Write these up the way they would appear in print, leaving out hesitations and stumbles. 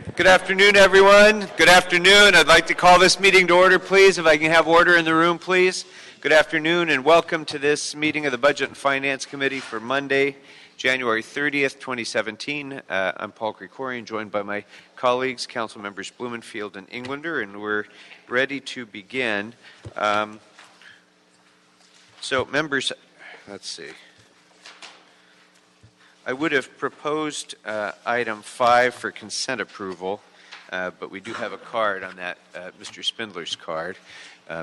Good afternoon, everyone. Good afternoon. I'd like to call this meeting to order, please. If I can have order in the room, please. Good afternoon and welcome to this meeting of the Budget and Finance Committee for Monday, January 30th, 2017. I'm Paul Krikorian, joined by my colleagues, Council Members Blumenfield and Englander, and we're ready to begin. So, members, let's see. I would have proposed item 5 for consent approval, but we do have a card on that, Mr. Spindler's card.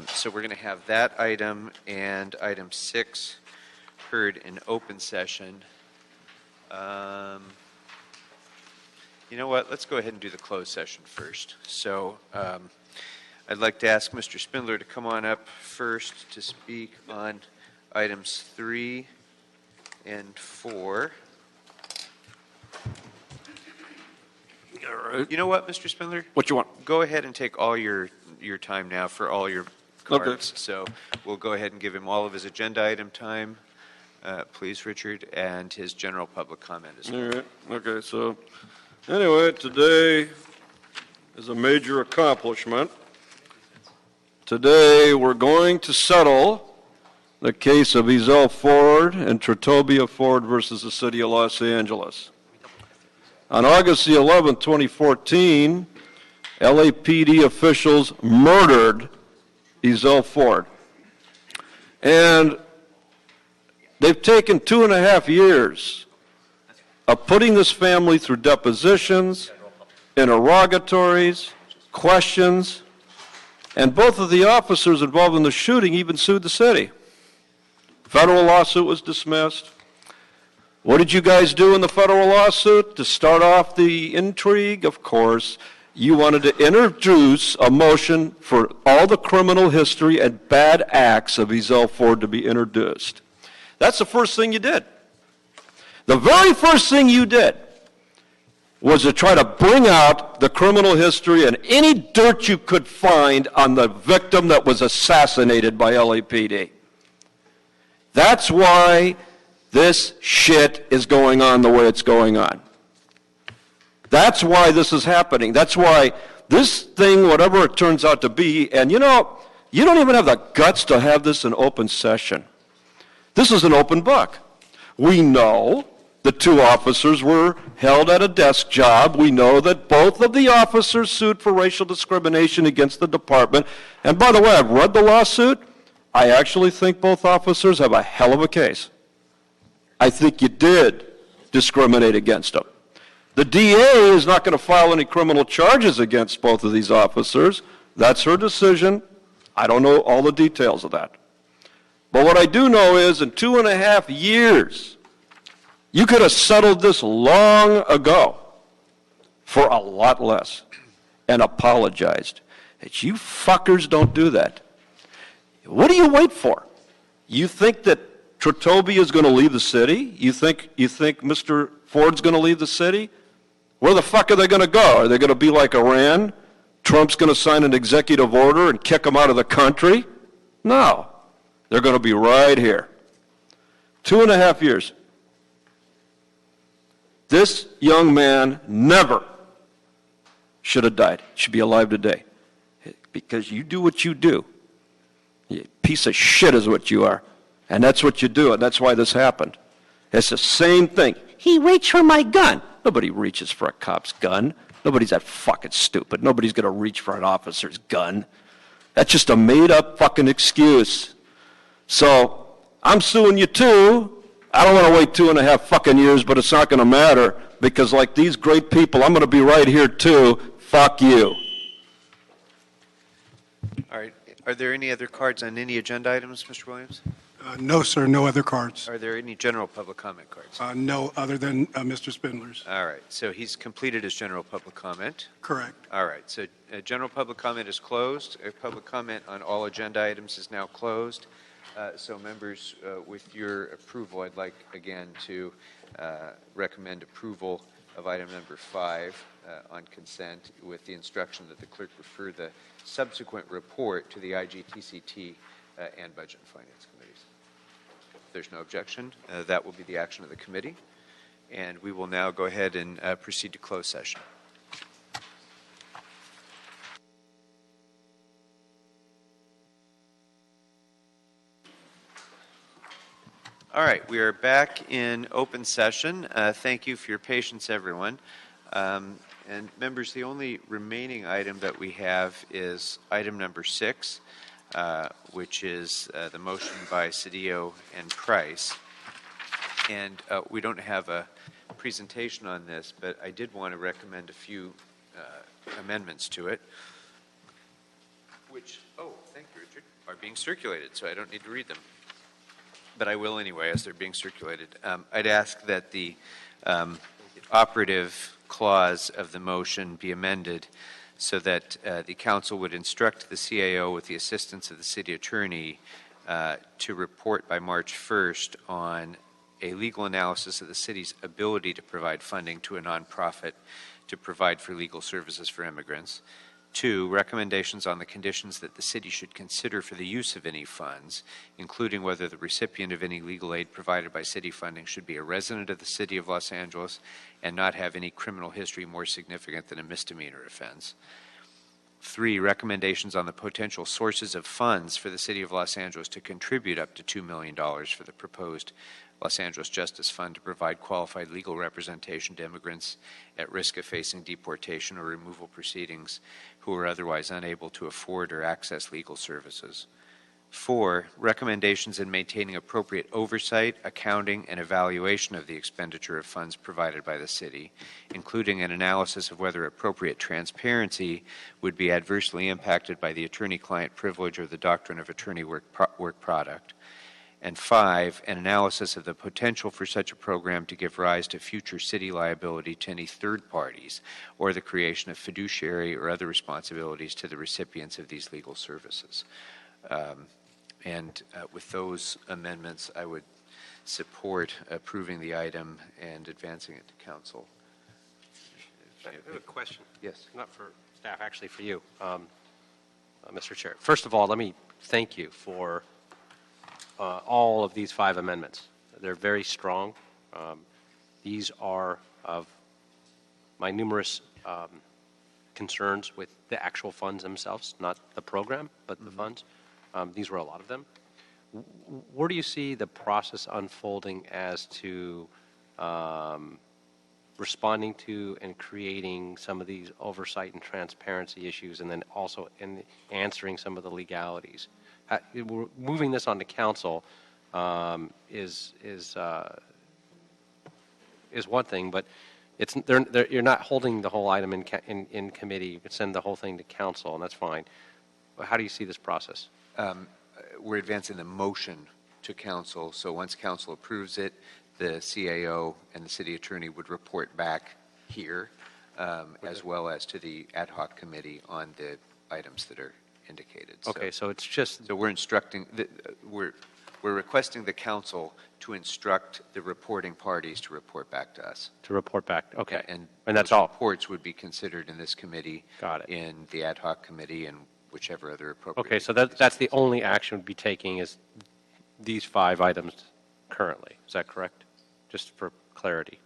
So we're going to have that item and item 6 heard in open session. You know what? Let's go ahead and do the closed session first. So I'd like to ask Mr. Spindler to come on up first to speak on items 3 and 4. All right. You know what, Mr. Spindler? What you want? Go ahead and take all your time now for all your cards. Okay. So we'll go ahead and give him all of his agenda item time, please, Richard, and his general public comment as well. All right. Okay, so anyway, today is a major accomplishment. Today we're going to settle the case of Ezell Ford and Tratobia Ford versus the City of Los Angeles. On August the 11th, 2014, LAPD officials murdered Ezell Ford. And they've taken 2.5 years of putting this family through depositions, interrogatories, questions, and both of the officers involved in the shooting even sued the city. Federal lawsuit was dismissed. What did you guys do in the federal lawsuit to start off the intrigue? Of course, you wanted to introduce a motion for all the criminal history and bad acts of Ezell Ford to be introduced. That's the first thing you did. The very first thing you did was to try to bring out the criminal history and any dirt you could find on the victim that was assassinated by LAPD. That's why this shit is going on the way it's going on. That's why this is happening. That's why this thing, whatever it turns out to be, and you know, you don't even have the guts to have this in open session. This is an open book. We know the two officers were held at a desk job. We know that both of the officers sued for racial discrimination against the department. And by the way, I've read the lawsuit. I actually think both officers have a hell of a case. I think you did discriminate against them. The DA is not going to file any criminal charges against both of these officers. That's her decision. I don't know all the details of that. But what I do know is in 2.5 years, you could have settled this long ago for a lot less and apologized. But you fuckers don't do that. What do you wait for? You think that Tratobia is going to leave the city? You think Mr. Ford's going to leave the city? Where the fuck are they going to go? Are they going to be like Iran? Trump's going to sign an executive order and kick them out of the country? No. They're going to be right here. 2.5 years. This young man never should have died. Should be alive today. Because you do what you do. You piece of shit is what you are. And that's what you do, and that's why this happened. It's the same thing. He reached for my gun. Nobody reaches for a cop's gun. Nobody's that fucking stupid. Nobody's going to reach for an officer's gun. That's just a made-up fucking excuse. So, I'm suing you too. I don't want to wait 2.5 fucking years, but it's not going to matter, because like these great people, I'm going to be right here too. Fuck you. All right. Are there any other cards on any agenda items, Mr. Williams? No, sir, no other cards. Are there any general public comment cards? No, other than Mr. Spindler's. All right. So he's completed his general public comment. Correct. All right. So general public comment is closed. Public comment on all agenda items is now closed. So members, with your approval, I'd like again to recommend approval of item number 5 on consent with the instruction that the clerk refer the subsequent report to the IGTCT and Budget and Finance Committees. If there's no objection, that will be the action of the committee. And we will now go ahead and proceed to closed session. All right, we are back in open session. Thank you for your patience, everyone. And members, the only remaining item that we have is item number 6, which is the motion by Cedillo and Price. And we don't have a presentation on this, but I did want to recommend a few amendments to it, which, oh, thank you, Richard, are being circulated, so I don't need to read them. But I will anyway, as they're being circulated. I'd ask that the operative clause of the motion be amended so that the council would instruct the CAO with the assistance of the city attorney to report by March 1st on a legal analysis of the city's ability to provide funding to a nonprofit to provide for legal services for immigrants. 2, recommendations on the conditions that the city should consider for the use of any funds, including whether the recipient of any legal aid provided by city funding should be a resident of the city of Los Angeles and not have any criminal history more significant than a misdemeanor offense. 3, recommendations on the potential sources of funds for the city of Los Angeles to contribute up to $2 million for the proposed Los Angeles Justice Fund to provide qualified legal representation to immigrants at risk of facing deportation or removal proceedings who are otherwise unable to afford or access legal services. 4, recommendations in maintaining appropriate oversight, accounting, and evaluation of the expenditure of funds provided by the city, including an analysis of whether appropriate transparency would be adversely impacted by the attorney-client privilege or the doctrine of attorney work product. And 5, an analysis of the potential for such a program to give rise to future city liability to any third parties or the creation of fiduciary or other responsibilities to the recipients of these legal services. With those amendments, I would support approving the item and advancing it to council. I have a question. Yes. Not for staff, actually for you, Mr. Chair. First of all, let me thank you for all of these 5 amendments. They're very strong. These are of my numerous concerns with the actual funds themselves, not the program, but the funds. These were a lot of them. Where do you see the process unfolding as to responding to and creating some of these oversight and transparency issues, and then also in answering some of the legalities? Moving this on to council is one thing, but you're not holding the whole item in committee. You can send the whole thing to council, and that's fine. But how do you see this process? We're advancing the motion to council, so once council approves it, the CAO and the city attorney would report back here, as well as to the ad hoc committee on the items that are indicated. Okay, so it's just... So we're instructing, we're requesting the council to instruct the reporting parties to report back to us. To report back, okay. And that's those all? reports would be considered in this committee. Got it. In the ad hoc committee and whichever other appropriate. Okay, so that's the only action we'd be taking is these 5 items currently. Is that correct? Just for clarity.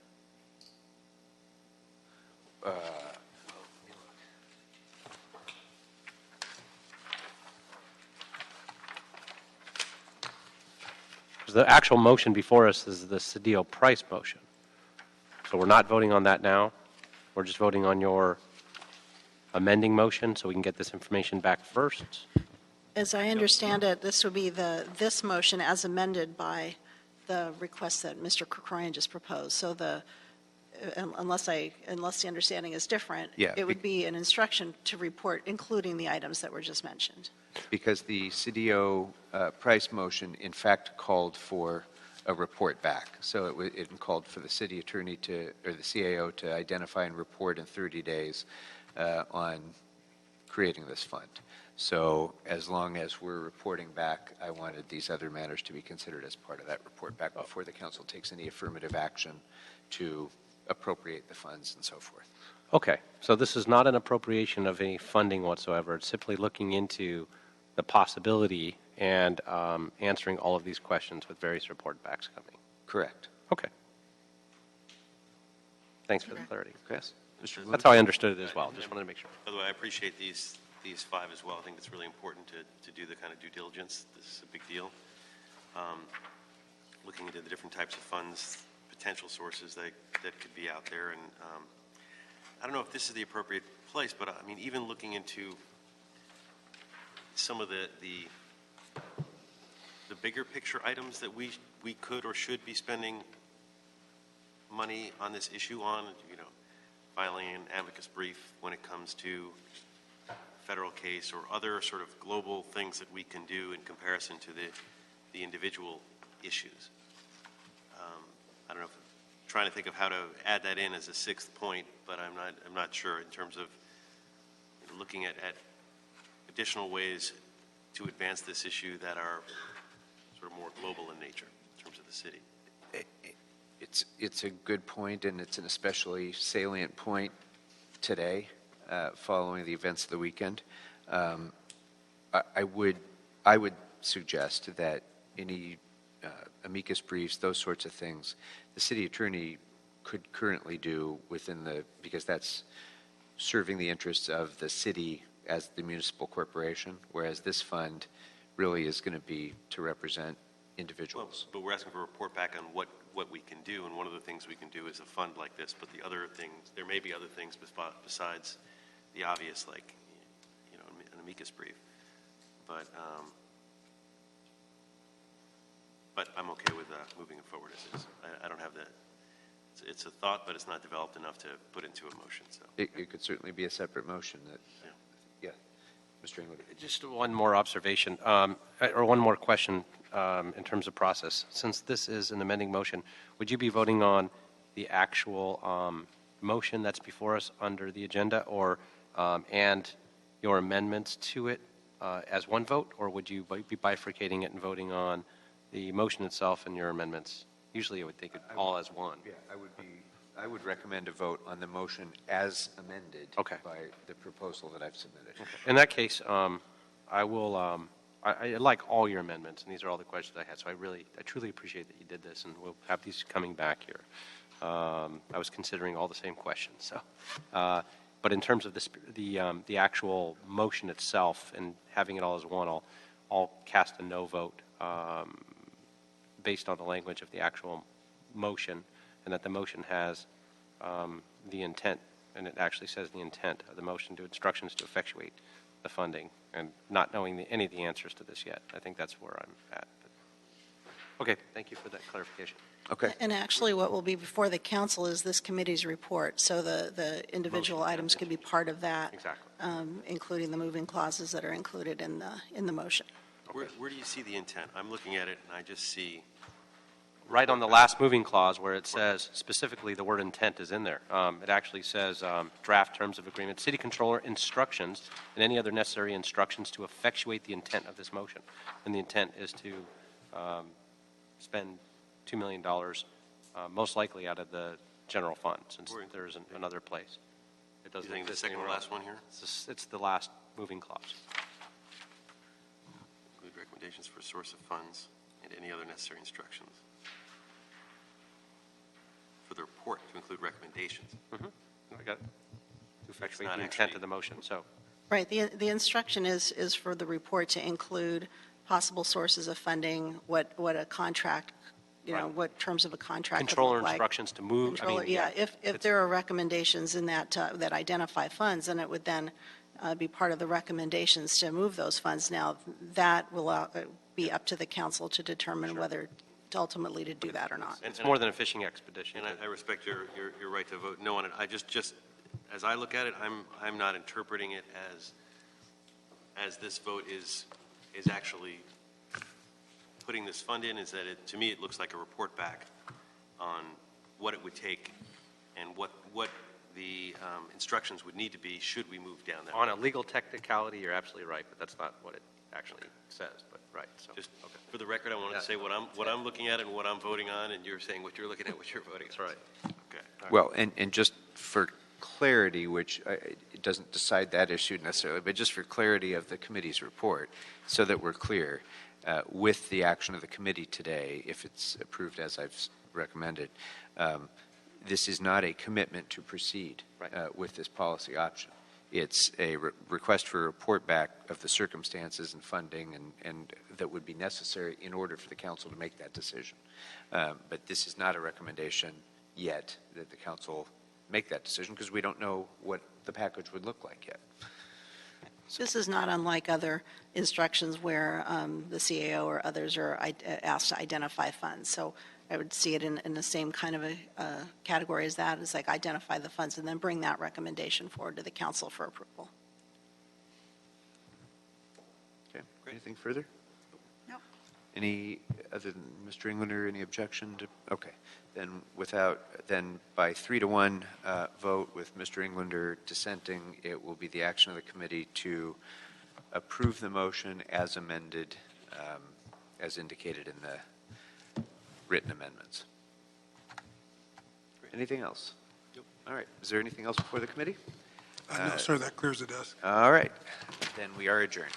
The actual motion before us is the Cedillo Price motion. So we're not voting on that now. We're just voting on your amending motion so we can get this information back first. As I understand it, this would be this motion as amended by the request that Mr. Krikorian just proposed. So unless the understanding is different, Yeah, it would be an instruction to report, including the items that were just mentioned. Because the Cedillo Price motion, in fact, called for a report back. So it called for the city attorney or the CAO to identify and report in 30 days on creating this fund. So as long as we're reporting back, I wanted these other matters to be considered as part of that report back before the council takes any affirmative action to appropriate the funds and so forth. Okay, so this is not an appropriation of any funding whatsoever. It's simply looking into the possibility and answering all of these questions with various report backs coming. Correct. Okay. Thanks for the clarity. Yes. Mr. Lewis? That's how I understood it as well. Just wanted to make sure. By the way, I appreciate these 5 as well. I think it's really important to do the kind of due diligence. This is a big deal. looking into the different types of funds, potential sources that could be out there. And I don't know if this is the appropriate place, but I mean, even looking into some of the bigger picture items that we could or should be spending money on this issue on, filing an amicus brief when it comes to federal case or other sort of global things that we can do in comparison to the individual issues. I don't know if I'm trying to think of how to add that in as a sixth point, but I'm not sure in terms of looking at additional ways to advance this issue that are sort of more global in nature in terms of the city. It's a good point, and it's an especially salient point today, following the events of the weekend. I would suggest that any amicus briefs, those sorts of things, the city attorney could currently do because that's serving the interests of the city as the municipal corporation, whereas this fund really is going to be to represent individuals. But we're asking for a report back on what we can do, and one of the things we can do is a fund like this, but the other things, there may be other things besides the obvious, like, an amicus brief. But I'm okay with moving it forward as is. I don't have it's a thought, but it's not developed enough to put into a motion. So It could certainly be a separate motion. Yeah. Mr. England. Just one more observation, or one more question in terms of process. Since this is an amending motion, would you be voting on the actual motion that's before us under the agenda, or and your amendments to it as one vote, or would you be bifurcating it and voting on the motion itself and your amendments? Usually I would take it all as one. Yeah, I would recommend a vote on the motion as amended by the proposal that I've submitted. Okay. In that case, I will. I like all your amendments, and these are all the questions I had. So I truly appreciate that you did this, and we'll have these coming back here. I was considering all the same questions. So, but in terms of the actual motion itself and having it all as one, I'll cast a no vote based on the language of the actual motion, and that the motion has the intent, and it actually says the intent of the motion to instructions to effectuate the funding, and not knowing any of the answers to this yet. I think that's where I'm at. But, okay, thank you for that clarification. Okay. And actually, what will be before the council is this committee's report, so the individual items could be part of that. Exactly. Including the moving clauses that are included in the motion. where do you see the intent? I'm looking at it, and I just see Right on the last moving clause where it says specifically the word intent is in there. It actually says draft terms of agreement, city controller instructions, and any other necessary instructions to effectuate the intent of this motion. And the intent is to spend $2 million, most likely out of the general fund, since there isn't another place. It doesn't You think the exist second to anywhere last else. one here? It's the last moving clause. Include recommendations for source of funds and any other necessary instructions. For the report to include recommendations. I got it. To effectuate not the intent actually- of the motion. So, Right, the instruction is for the report to include possible sources of funding, what a contract, Right. what terms of a contract would controller look like. instructions to move. Controller, if there are recommendations in that, that identify funds, then it would then be part of the recommendations to move those funds. Now, that will be up to the council to determine whether to ultimately to do that or not. It's more than a fishing expedition. And I respect your right to vote no on it. I just as I look at it, I'm not interpreting it as this vote is actually putting this fund in. Is that to me it looks like a report back on what it would take and what the instructions would need to be should we move down that On road. a legal technicality, you're absolutely right, but that's not what it actually says. But right. So Just for the record, I wanted to say what I'm looking at and what I'm voting on, and you're saying what you're looking at, what you're voting on. That's right. Okay. Well, and just for clarity, which it doesn't decide that issue necessarily, but just for clarity of the committee's report, so that we're clear, with the action of the committee today, if it's approved as I've recommended, this is not a commitment to proceed Right. with this policy option. It's a request for a report back of the circumstances and funding and that would be necessary in order for the council to make that decision. But this is not a recommendation yet that the council make that decision because we don't know what the package would look like yet. This is not unlike other instructions where the CAO or others are asked to identify funds. So I would see it in the same kind of a category as that. It's like identify the funds and then bring that recommendation forward to the council for approval. Okay. Anything further? No. Any other than Mr. Englander? Any objection to? Okay. Then by 3-1 vote with Mr. Englander dissenting, it will be the action of the committee to approve the motion as amended, as indicated in the written amendments. Anything else? Nope. All right. Is there anything else before the committee? No, sir, that clears the desk. All right. Then we are adjourned.